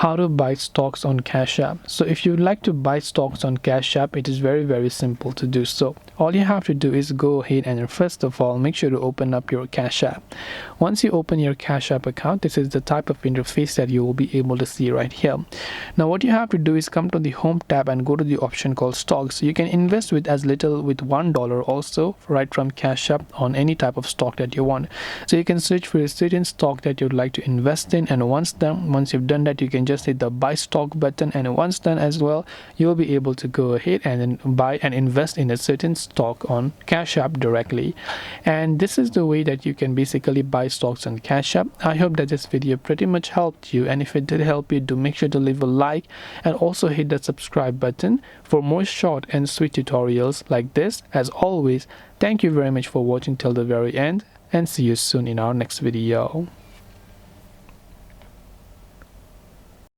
how to buy stocks on Cash App. So if you'd like to buy stocks on Cash App, it is very simple to do so. All you have to do is go ahead and first of all make sure to open up your Cash App. Once you open your Cash App account, this is the type of interface that you will be able to see right here. Now what you have to do is come to the home tab and go to the option called stocks. You can invest with as little with $1 also right from Cash App on any type of stock that you want. So you can search for a certain stock that you'd like to invest in, and once you've done that, you can just hit the buy stock button, and once done as well, you'll be able to go ahead and then buy and invest in a certain stock on Cash App directly. And this is the way that you can basically buy stocks on Cash App. I hope that this video pretty much helped you, and if it did help you, do make sure to leave a like and also hit that subscribe button for more short and sweet tutorials like this. As always, thank you very much for watching till the very end, and see you soon in our next video.